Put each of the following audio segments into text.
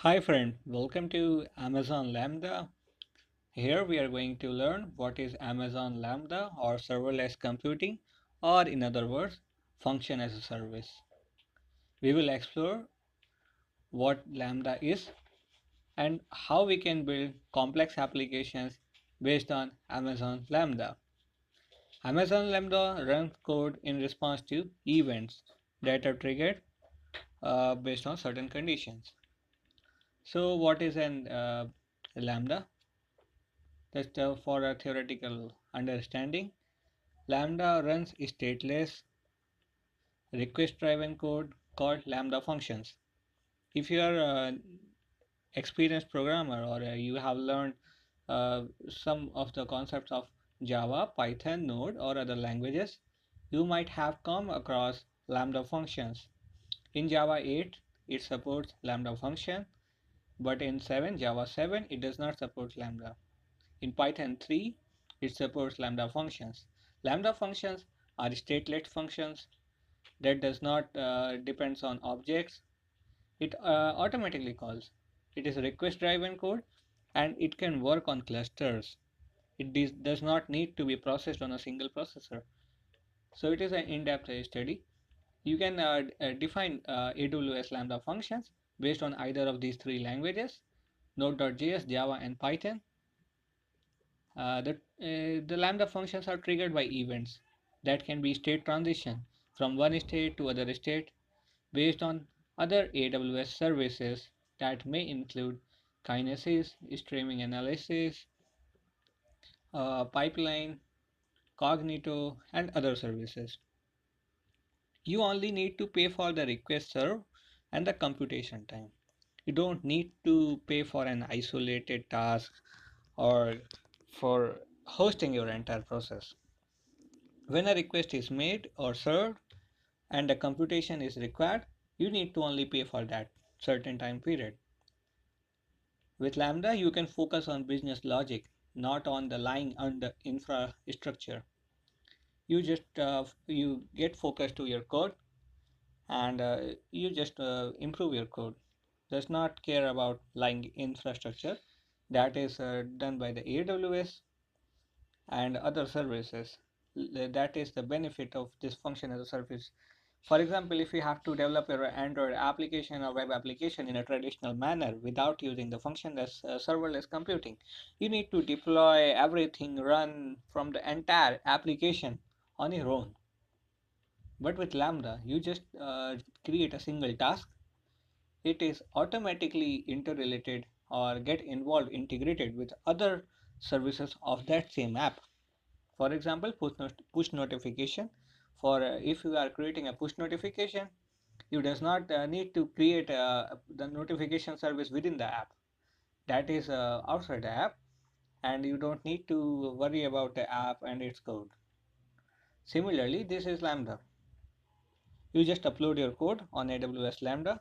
Hi friend, welcome to Amazon Lambda. Here we are going to learn what is Amazon Lambda or serverless computing, or in other words, function as a service. We will explore what Lambda is and how we can build complex applications based on Amazon Lambda. Amazon Lambda runs code in response to events that are triggered based on certain conditions. So what is an Lambda? Just for a theoretical understanding, Lambda runs stateless request-driven code called Lambda functions. If you are an experienced programmer or you have learned some of the concepts of Java, Python, Node, or other languages, you might have come across Lambda functions. In Java 8, it supports Lambda function, but in Java 7, it does not support Lambda. In Python 3, it supports Lambda functions. Lambda functions are stateless functions that does not depends on objects. It automatically calls. It is request driven code and it can work on clusters. It does not need to be processed on a single processor. So it is an in-depth study. You can define AWS Lambda functions based on either of these three languages, Node.js, Java, and Python. The Lambda functions are triggered by events that can be state transition from one state to other state based on other AWS services that may include kinesis, streaming analysis, pipeline, cognito, and other services. You only need to pay for the request serve and the computation time. You don't need to pay for an isolated task or for hosting your entire process. When a request is made or served and a computation is required, you need to only pay for that certain time period. With Lambda, you can focus on business logic, not on the lying under infrastructure. You get focused to your code and you just improve your code. Does not care about lying infrastructure that is done by the AWS and other services. That is the benefit of this function as a service. For example, if you have to develop your Android application or web application in a traditional manner without using the function as serverless computing, you need to deploy everything, run from the entire application on your own. But with Lambda, you just create a single task. It is automatically interrelated or get involved, integrated with other services of that same app. For example, push notification. For if you are creating a push notification, you does not need to create the notification service within the app. That is outside the app, and you don't need to worry about the app and its code. Similarly, this is Lambda. You just upload your code on AWS Lambda,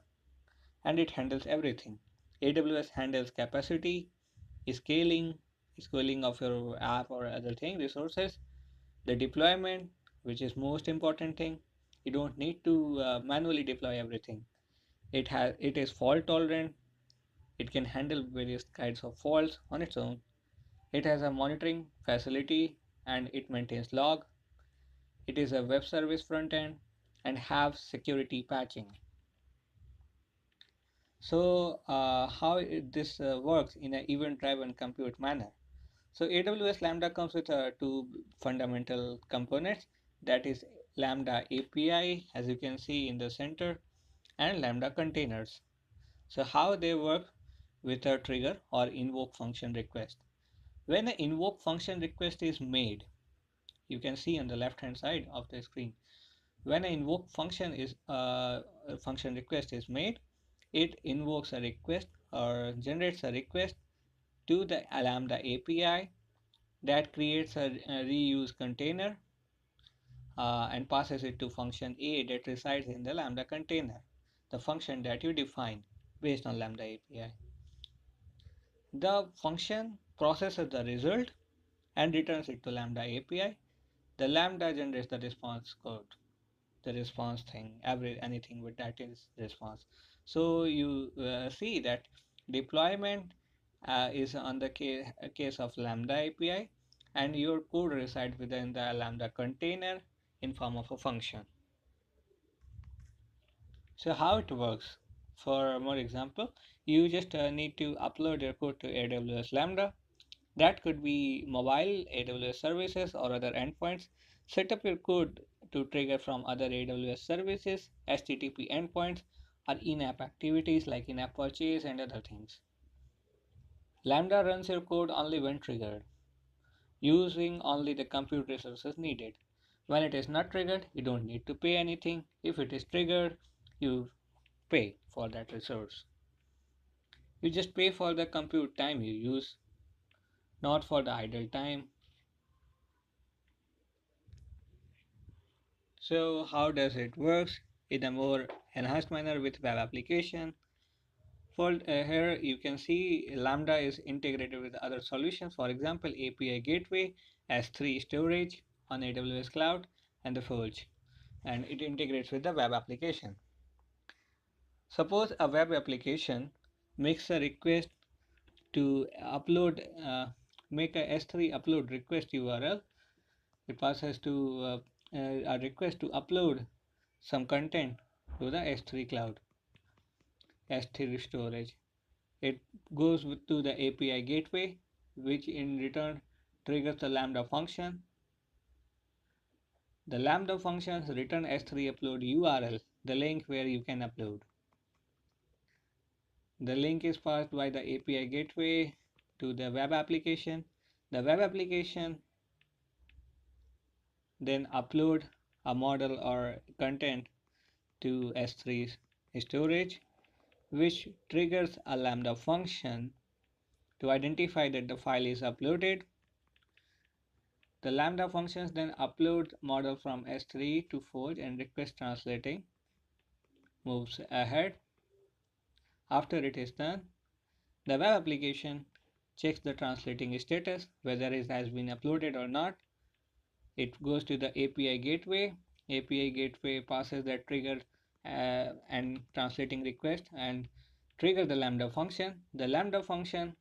and it handles everything. AWS handles capacity, scaling, scaling of your app or other thing, resources, the deployment, which is most important thing. You don't need to manually deploy everything. It is fault tolerant. It can handle various kinds of faults on its own. It has a monitoring facility and it maintains log. It is a web service front end and have security patching. So how this works in an event driven compute manner. So AWS Lambda comes with two fundamental components, that is Lambda API, as you can see in the center, and Lambda containers. So how they work with a trigger or invoke function request. When an invoke function request is made, you can see on the left hand side of the screen. When an invoke function request is made, it invokes a request or generates a request to the Lambda API that creates a reuse container and passes it to function A that resides in the Lambda container, the function that you define based on Lambda API. The function processes the result and returns it to Lambda API. The Lambda generates the response code, the response thing, anything with that is response. So you see that Deployment is on the case of Lambda API, and your code resides within the Lambda container in form of a function. So how it works? For more example, you just need to upload your code to AWS Lambda. That could be mobile AWS services or other endpoints. Set up your code to trigger from other AWS services, HTTP endpoints, or in-app activities like in-app purchase and other things. Lambda runs your code only when triggered, using only the compute resources needed. When it is not triggered, you don't need to pay anything. If it is triggered, you pay for that resource. You just pay for the compute time you use, not for the idle time. So how does it works in a more enhanced manner with web application? For here you can see Lambda is integrated with other solutions. For example, API Gateway, S3 storage on AWS Cloud, and the Forge, and it integrates with the web application. Suppose a web application makes a request to upload, make a S3 upload request URL. It passes to a request to upload some content to the S3 cloud, S3 storage. It goes to the API gateway, which in return triggers the Lambda function. The Lambda functions return S3 upload URL, the link where you can upload. The link is passed by the API gateway to the web application. The web application then upload a model or content to S3 storage, which triggers a Lambda function to identify that the file is uploaded. The Lambda functions then upload model from S3 to Forge and request translating moves ahead. After it is done, the web application checks the translating status, whether it has been uploaded or not. It goes to the API gateway. API gateway passes that trigger and translating request and trigger the Lambda function. The Lambda function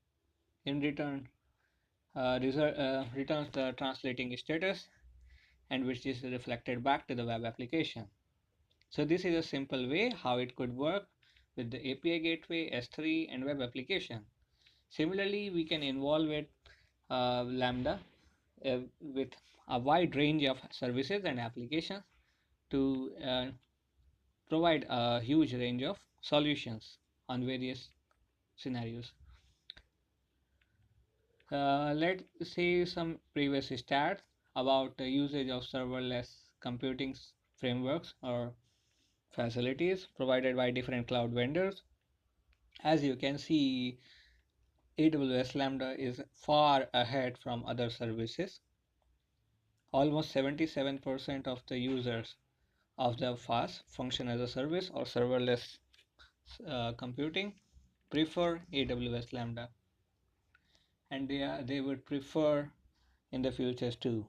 in return returns the translating status, and which is reflected back to the web application. So this is a simple way how it could work with the API gateway, S3 and web application. Similarly, we can involve it Lambda with a wide range of services and applications to provide a huge range of solutions on various scenarios. Let's see some previous stats about the usage of serverless computing frameworks or facilities provided by different cloud vendors. As you can see, AWS Lambda is far ahead from other services. Almost 77% of the users of the FaaS function as a service or serverless computing prefer AWS Lambda, and they would prefer in the futures too.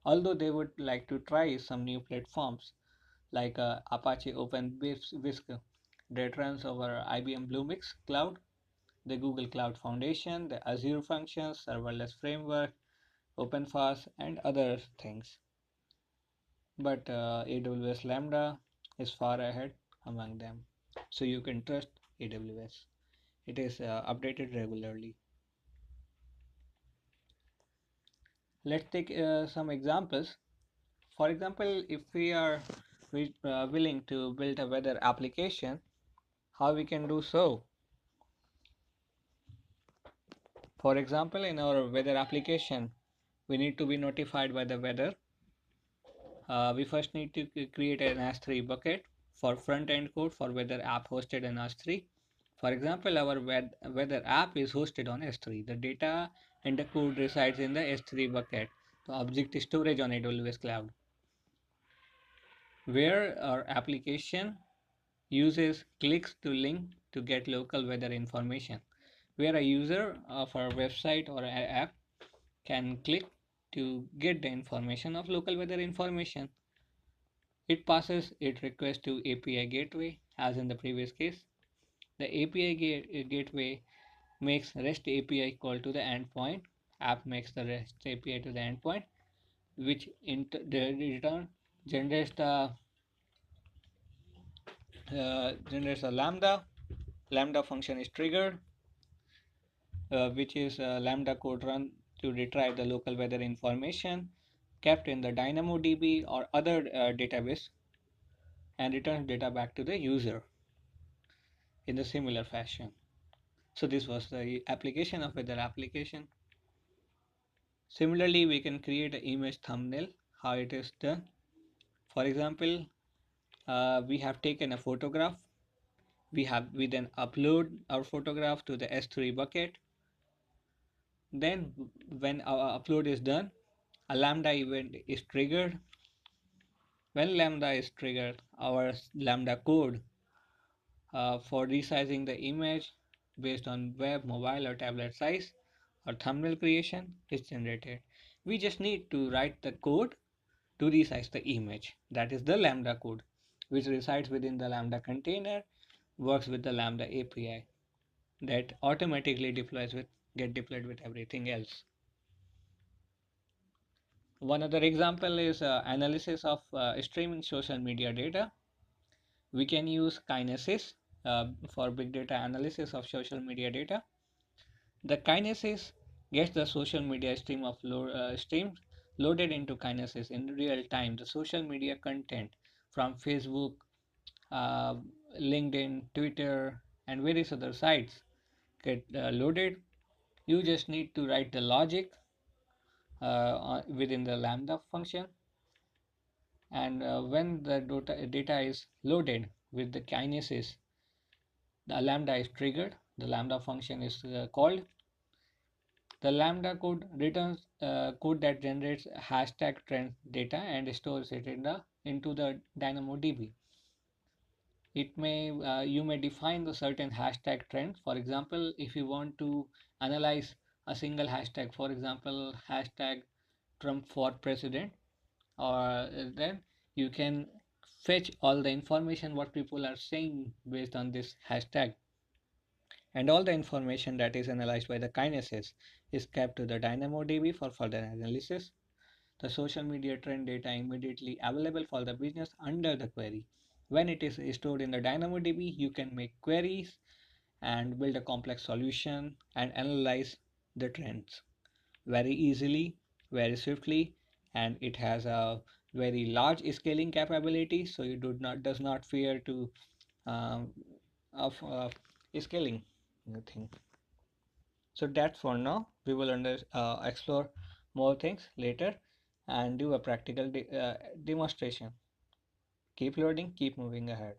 Although they would like to try some new platforms like Apache OpenWhisk that runs over IBM Bluemix Cloud, the Google Cloud Foundation, the Azure Functions, Serverless Framework, OpenFaaS, and other things. But AWS Lambda is far ahead among them. So you can trust AWS. It is updated regularly. Let's take some examples. For example, if we are willing to build a weather application, how we can do so? For example, in our weather application, we need to be notified by the weather. We first need to create an S3 bucket for front-end code for weather app hosted in S3. For example, our weather app is hosted on S3. The data and the code resides in the S3 bucket, the object storage on AWS Cloud, where our application uses clicks to link to get local weather information, where a user of our website or app can click to get the information of local weather information. It passes its request to API gateway as in the previous case. The API gateway makes REST API call to the endpoint. App makes the REST API to the endpoint, which in return generates the generates a lambda. Lambda function is triggered, which is lambda code run to retrieve the local weather information kept in the DynamoDB or other database and returns data back to the user in the similar fashion. So this was the application of weather application. Similarly, we can create an image thumbnail. How it is done? For example, we have taken a photograph. We then upload our photograph to the S3 bucket. Then when our upload is done, a lambda event is triggered. When lambda is triggered, our lambda code for resizing the image based on web, mobile, or tablet size or thumbnail creation is generated. We just need to write the code to resize the image. That is the Lambda code, which resides within the Lambda container, works with the Lambda API that automatically get deployed with everything else. One other example is analysis of streaming social media data. We can use Kinesis for big data analysis of social media data. The Kinesis gets the social media streams loaded into Kinesis in real time. The social media content from Facebook, uh, LinkedIn, Twitter, and various other sites get loaded. You just need to write the logic within the Lambda function, and when the data is loaded with the Kinesis, the Lambda is triggered. The Lambda function is called. The Lambda code returns code that generates hashtag trend data and stores it into the DynamoDB. It may You may define the certain hashtag trend. For example, if you want to analyze a single hashtag, for example, hashtag Trump for president, or then you can fetch all the information what people are saying based on this hashtag, and all the information that is analyzed by the Kinesis is kept to the DynamoDB for further analysis. The social media trend data immediately available for the business under the query. When it is stored in the DynamoDB, you can make queries and build a complex solution and analyze the trends very easily, very swiftly, and it has a very large scaling capability, so you do not does not fear to um, of scaling thing. So that's for now. We will explore more things later and do a practical demonstration. Keep loading, keep moving ahead.